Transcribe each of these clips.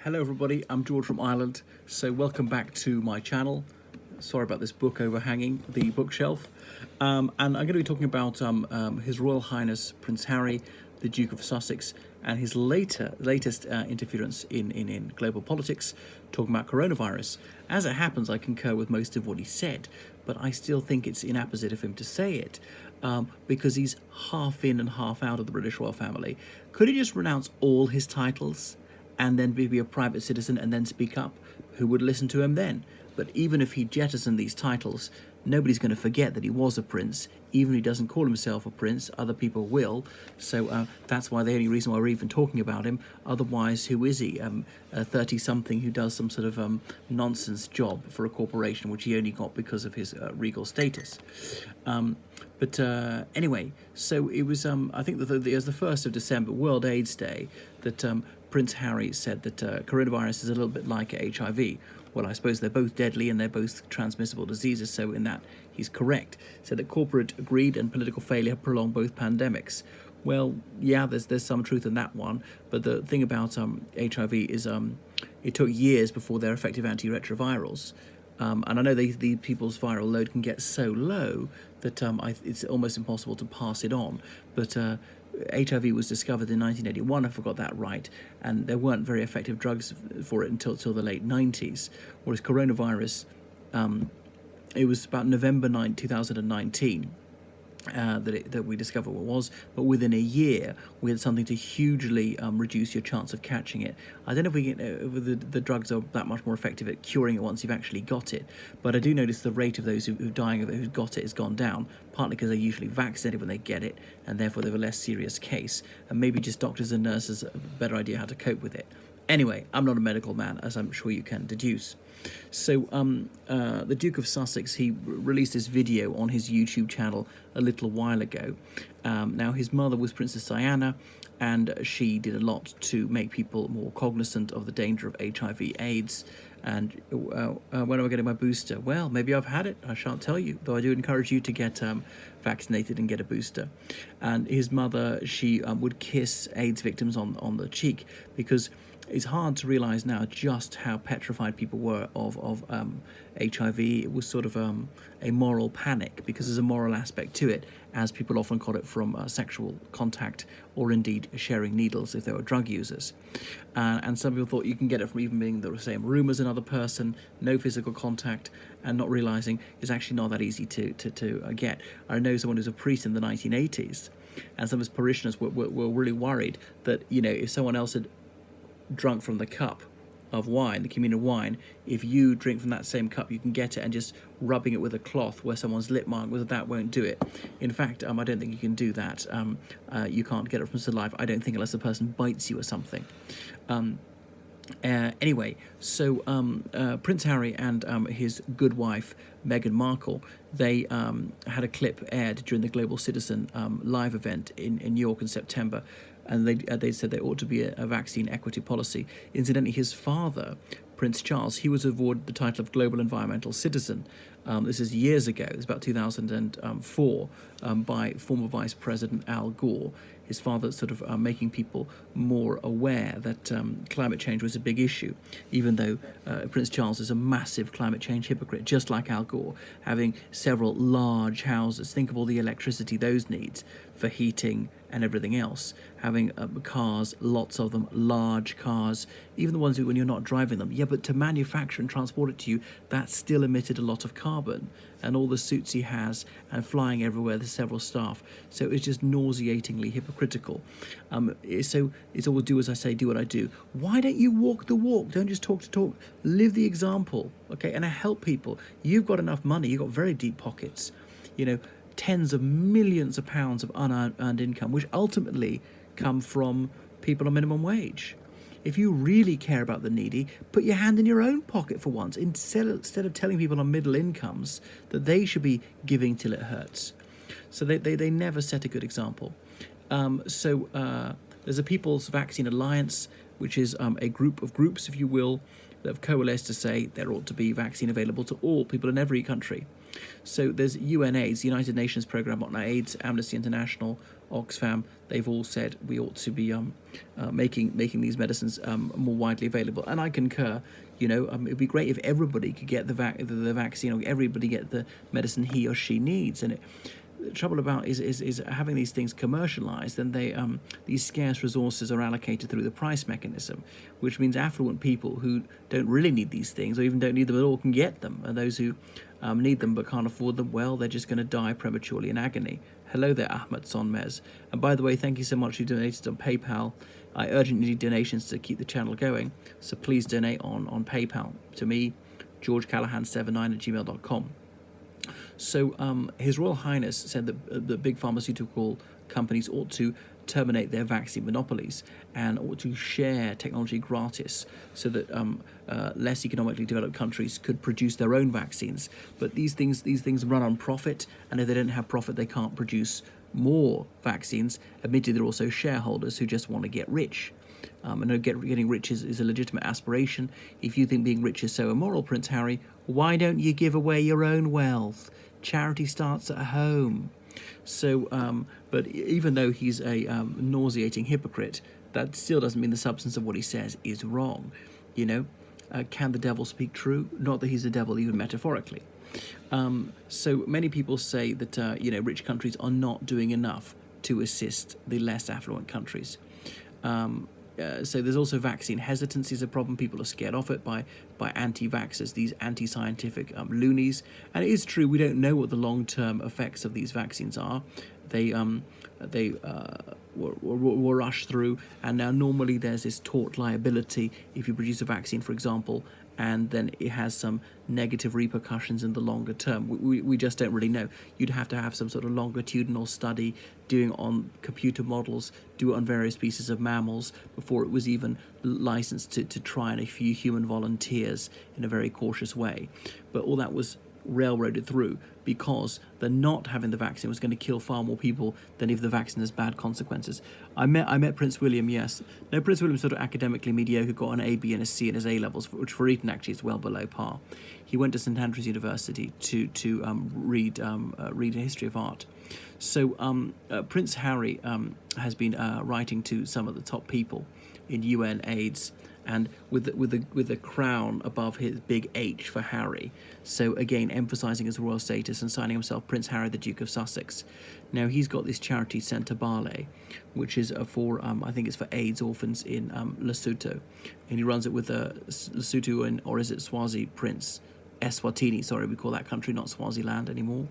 Hello everybody, I'm George from Ireland, so welcome back to my channel. Sorry about this book overhanging the bookshelf. And I'm going to be talking about His Royal Highness Prince Harry, the Duke of Sussex, and his latest interference in global politics, talking about coronavirus. As it happens, I concur with most of what he said, but I still think it's inapposite of him to say it, because he's half in and half out of the British royal family. Could he just renounce all his titles and then be a private citizen and then speak up? Who would listen to him then? But even if he jettisoned these titles, nobody's going to forget that he was a prince. Even if he doesn't call himself a prince, other people will. So that's why the only reason why we're even talking about him. Otherwise, who is he? A 30-something who does some sort of nonsense job for a corporation, which he only got because of his regal status. But anyway, so it was, I think it was the 1st of December, World AIDS Day, that Prince Harry said that coronavirus is a little bit like HIV. Well, I suppose they're both deadly and they're both transmissible diseases, so in that he's correct. Said that corporate greed and political failure have prolonged both pandemics. Well, yeah, there's some truth in that one, but the thing about HIV is it took years before they're effective antiretrovirals. And I know the people's viral load can get so low that it's almost impossible to pass it on. But HIV was discovered in 1981, if I got that right, and there weren't very effective drugs for it until the late 90s. Whereas coronavirus, it was about November 2019 that we discovered what it was, but within a year we had something to hugely reduce your chance of catching it. I don't know if the drugs are that much more effective at curing it once you've actually got it, but I do notice the rate of those who are dying of it, who've got it, has gone down, partly because they're usually vaccinated when they get it, and therefore they have a less serious case, and maybe just doctors and nurses have a better idea how to cope with it. Anyway, I'm not a medical man, as I'm sure you can deduce. So the Duke of Sussex, he released this video on his YouTube channel a little while ago. Now, his mother was Princess Diana, and she did a lot to make people more cognizant of the danger of HIV/AIDS. And when am I getting my booster? Well, maybe I've had it. I shan't tell you, though I do encourage you to get vaccinated and get a booster. And his mother, she would kiss AIDS victims on the cheek, because it's hard to realise now just how petrified people were of HIV. It was sort of a moral panic, because there's a moral aspect to it, as people often got it from sexual contact or indeed sharing needles if they were drug users. And some people thought you can get it from even being the same room as another person, no physical contact, and not realising it's actually not that easy to get. I know someone who's a priest in the 1980s, and some of his parishioners were really worried that, you know, if someone else had drunk from the cup of wine, the communion wine, if you drink from that same cup, you can get it, and just rubbing it with a cloth where someone's lip mark, whether that won't do it. In fact, I don't think you can do that. You can't get it from saliva, I don't think, unless the person bites you or something. Anyway, so Prince Harry and his good wife Meghan Markle, they had a clip aired during the Global Citizen live event in New York in September, and they said there ought to be a vaccine equity policy. Incidentally, his father, Prince Charles, he was awarded the title of Global Environmental Citizen. This is years ago. It was about 2004 by former Vice President Al Gore. His father sort of making people more aware that climate change was a big issue, even though Prince Charles is a massive climate change hypocrite, just like Al Gore, having several large houses. Think of all the electricity those needs for heating and everything else. Having cars, lots of them, large cars, even the ones when you're not driving them. Yeah, but to manufacture and transport it to you, that still emitted a lot of carbon. And all the suits he has, and flying everywhere, there's several staff. So it's just nauseatingly hypocritical. So it's all do as I say, do what I do. Why don't you walk the walk? Don't just talk to talk. Live the example, okay? And help people. You've got enough money. You've got very deep pockets. You know, tens of millions of pounds of unearned income, which ultimately come from people on minimum wage. If you really care about the needy, put your hand in your own pocket for once, instead of telling people on middle incomes that they should be giving till it hurts. So they never set a good example. There's a People's Vaccine Alliance, which is a group of groups, if you will, that have coalesced to say there ought to be vaccine available to all people in every country. So there's UNAIDS, United Nations Programme on AIDS, Amnesty International Oxfam, they've all said we ought to be making these medicines more widely available. And I concur. It'd be great if everybody could get the vaccine, or everybody get the medicine he or she needs. And the trouble about is having these things commercialized, then these scarce resources are allocated through the price mechanism, which means affluent people who don't really need these things, or even don't need them at all, can get them, and those who need them but can't afford them, well, they're just going to die prematurely in agony. Hello there, Ahmed Sonmez. And by the way, thank you so much for donated on PayPal. I urgently need donations to keep the channel going, so please donate on PayPal to me, georgecallahan79@gmail.com. So His Royal Highness said that the big pharmaceutical companies ought to terminate their vaccine monopolies and ought to share technology gratis, so that less economically developed countries could produce their own vaccines. But these things run on profit, and if they don't have profit, they can't produce more vaccines. Admittedly, there are also shareholders who just want to get rich. And getting rich is a legitimate aspiration. If you think being rich is so immoral, Prince Harry, why don't you give away your own wealth? Charity starts at home. So, but even though he's a nauseating hypocrite, that still doesn't mean the substance of what he says is wrong. Can the devil speak true? Not that he's the devil, even metaphorically. So many people say that rich countries are not doing enough to assist the less affluent countries. So there's also vaccine hesitancy is a problem. People are scared off it by anti-vaxxers, these anti-scientific loonies. And it is true, we don't know what the long-term effects of these vaccines are. They were rushed through, and now normally there's this tort liability if you produce a vaccine, for example, and then it has some negative repercussions in the longer term. We just don't really know. You'd have to have some sort of longitudinal study, doing on computer models, do it on various species of mammals before it was even licensed to try on a few human volunteers in a very cautious way. But all that was railroaded through because the not having the vaccine was going to kill far more people than if the vaccine has bad consequences. I met Prince William, yes. No, Prince William's sort of academically mediocre, got an A, B and a C in his A-levels, which for Eton actually is well below par. He went to St Andrews University to read a history of art. So Prince Harry has been writing to some of the top people in UN AIDS, and with the crown above his big H for Harry. So again, emphasising his royal status and signing himself Prince Harry, the Duke of Sussex. Now he's got this charity Centre Barley, which is for I think it's for AIDS orphans in Lesotho, and he runs it with a Lesotho or is it Swazi Prince Eswatini? Sorry, we call that country not Swaziland anymore.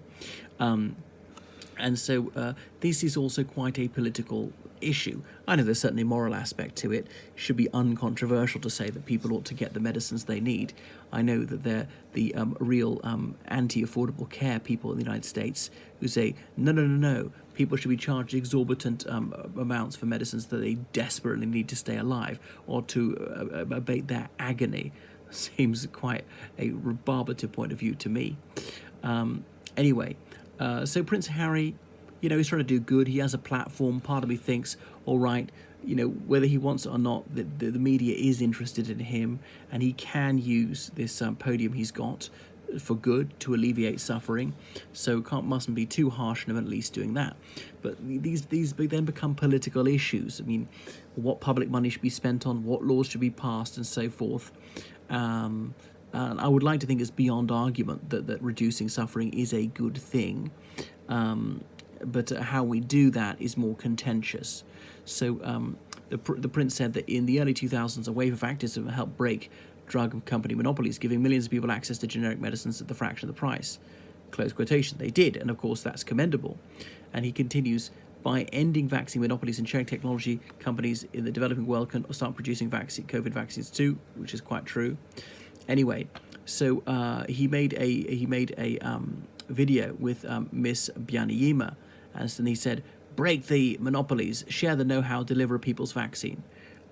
And so this is also quite a political issue. I know there's certainly a moral aspect to it. It should be uncontroversial to say that people ought to get the medicines they need. I know that they're the real anti-affordable care people in the United States who say, no, people should be charged exorbitant amounts for medicines that they desperately need to stay alive or to abate their agony. Seems quite a rebarbative point of view to me. Anyway, so Prince Harry, he's trying to do good. He has a platform. Part of me thinks, all right, whether he wants it or not, the media is interested in him, and he can use this podium he's got for good to alleviate suffering. So mustn't be too harsh on him, at least doing that. But these then become political issues. I mean, what public money should be spent on, what laws should be passed, and so forth. And I would like to think it's beyond argument that reducing suffering is a good thing. But how we do that is more contentious. So the prince said that in the early 2000s, a wave of activism helped break drug company monopolies, giving millions of people access to generic medicines at the fraction of the price. Close quotation. They did, and of course that's commendable. And he continues, by ending vaccine monopolies and sharing technology, companies in the developing world can start producing COVID vaccines too, which is quite true. Anyway, so he made a video with Miss Byaniyima, and then he said, break the monopolies, share the know-how, deliver people's vaccine.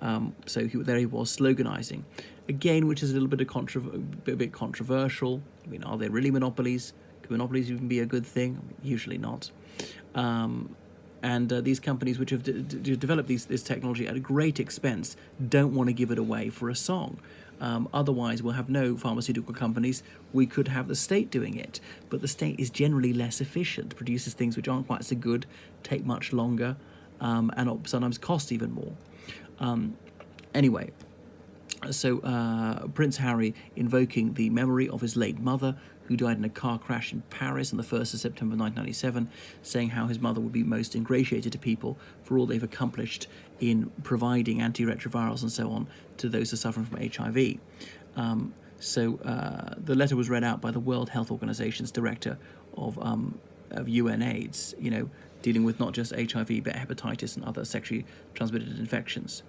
So there he was sloganizing, again, which is a little bit a bit controversial. I mean, are they really monopolies? Can monopolies even be a good thing? Usually not. And these companies which have developed this technology at a great expense don't want to give it away for a song. Otherwise, we'll have no pharmaceutical companies. We could have the state doing it. But the state is generally less efficient, produces things which aren't quite so good, take much longer, and sometimes cost even more. Anyway, so Prince Harry invoking the memory of his late mother, who died in a car crash in Paris on the 1st of September 1997, saying how his mother would be most ingratiated to people for all they've accomplished in providing antiretrovirals and so on to those who are suffering from HIV. The letter was read out by the World Health Organization's director of UNAIDS, dealing with not just HIV but hepatitis and other sexually transmitted infections.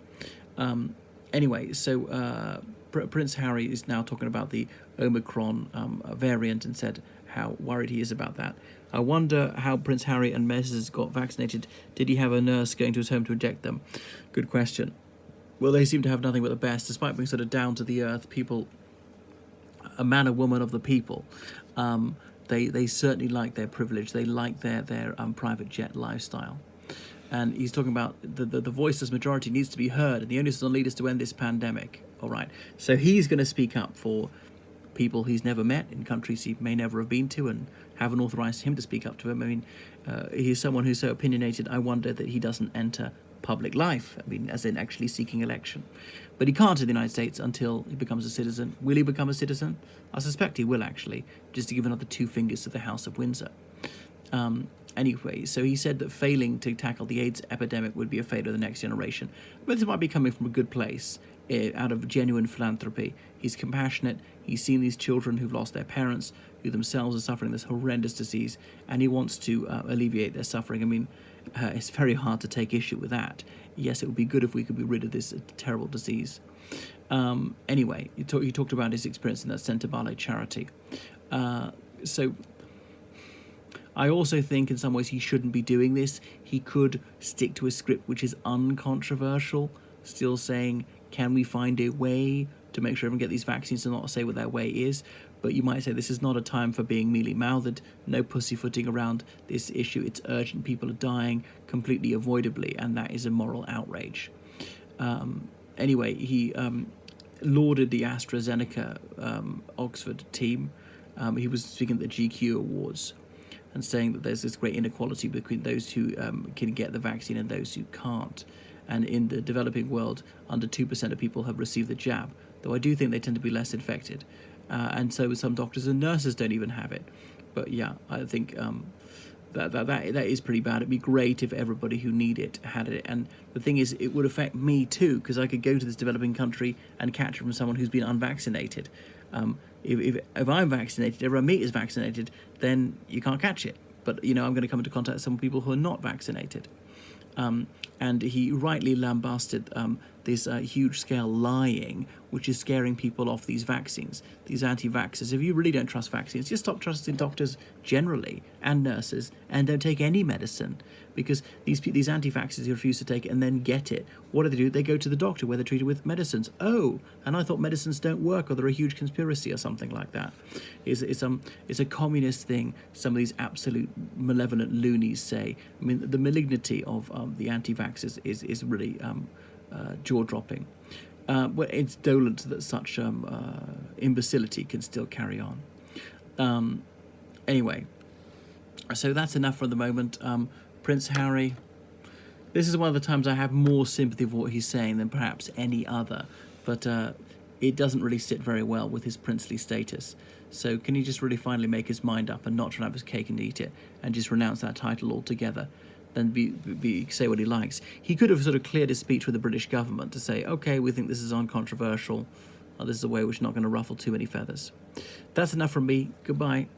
Prince Harry is now talking about the Omicron variant and said how worried he is about that. I wonder how Prince Harry and Mrs. got vaccinated. Did he have a nurse going to his home to inject them? Good question. Well, they seem to have nothing but the best, despite being sort of down to the earth people, a man or woman of the people. They certainly like their privilege. They like their private jet lifestyle. And he's talking about the voiceless majority needs to be heard, and the onus is on leaders to end this pandemic. All right. So he's going to speak up for people he's never met in countries he may never have been to and haven't authorized him to speak up to him. I mean, he's someone who's so opinionated, I wonder that he doesn't enter public life, as in actually seeking election. But he can't in the United States until he becomes a citizen. Will he become a citizen? I suspect he will, actually, just to give another 2 fingers to the House of Windsor. Anyway, so he said that failing to tackle the AIDS epidemic would be a failure of the next generation. But this might be coming from a good place, out of genuine philanthropy. He's compassionate. He's seen these children who've lost their parents, who themselves are suffering this horrendous disease, and he wants to alleviate their suffering. I mean, it's very hard to take issue with that. Yes, it would be good if we could be rid of this terrible disease. Anyway, he talked about his experience in that Centre Ballet charity. So I also think in some ways he shouldn't be doing this. He could stick to a script which is uncontroversial, still saying, can we find a way to make sure everyone get these vaccines, and not say what that way is. But you might say this is not a time for being mealy-mouthed, no pussyfooting around this issue. It's urgent. People are dying completely avoidably, and that is a moral outrage. Anyway, he lauded the AstraZeneca Oxford team. He was speaking at the GQ Awards and saying that there's this great inequality between those who can get the vaccine and those who can't. And in the developing world, under 2% of people have received the jab, though I do think they tend to be less infected. And so some doctors and nurses don't even have it. But yeah, I think that is pretty bad. It'd be great if everybody who need it had it. And the thing is, it would affect me too, because I could go to this developing country and catch it from someone who's been unvaccinated. If I'm vaccinated, everyone I meet is vaccinated, then you can't catch it. But, I'm going to come into contact with some people who are not vaccinated. And he rightly lambasted this huge-scale lying, which is scaring people off these vaccines, these anti-vaxxers. If you really don't trust vaccines, just stop trusting doctors generally and nurses, and don't take any medicine. Because these anti-vaxxers who refuse to take it and then get it, what do? They go to the doctor where they're treated with medicines. Oh, and I thought medicines don't work, or they're a huge conspiracy or something like that. It's a communist thing, some of these absolute malevolent loonies say. I mean, the malignity of the anti-vaxxers is really jaw-dropping. But it's dolent that such imbecility can still carry on. Anyway, so that's enough for the moment. Prince Harry, this is one of the times I have more sympathy for what he's saying than perhaps any other, but it doesn't really sit very well with his princely status. So can he just really finally make his mind up and not try to have his cake and eat it, and just renounce that title altogether? Then say what he likes. He could have sort of cleared his speech with the British government to say, okay, we think this is uncontroversial, this is a way which is not going to ruffle too many feathers. That's enough from me. Goodbye.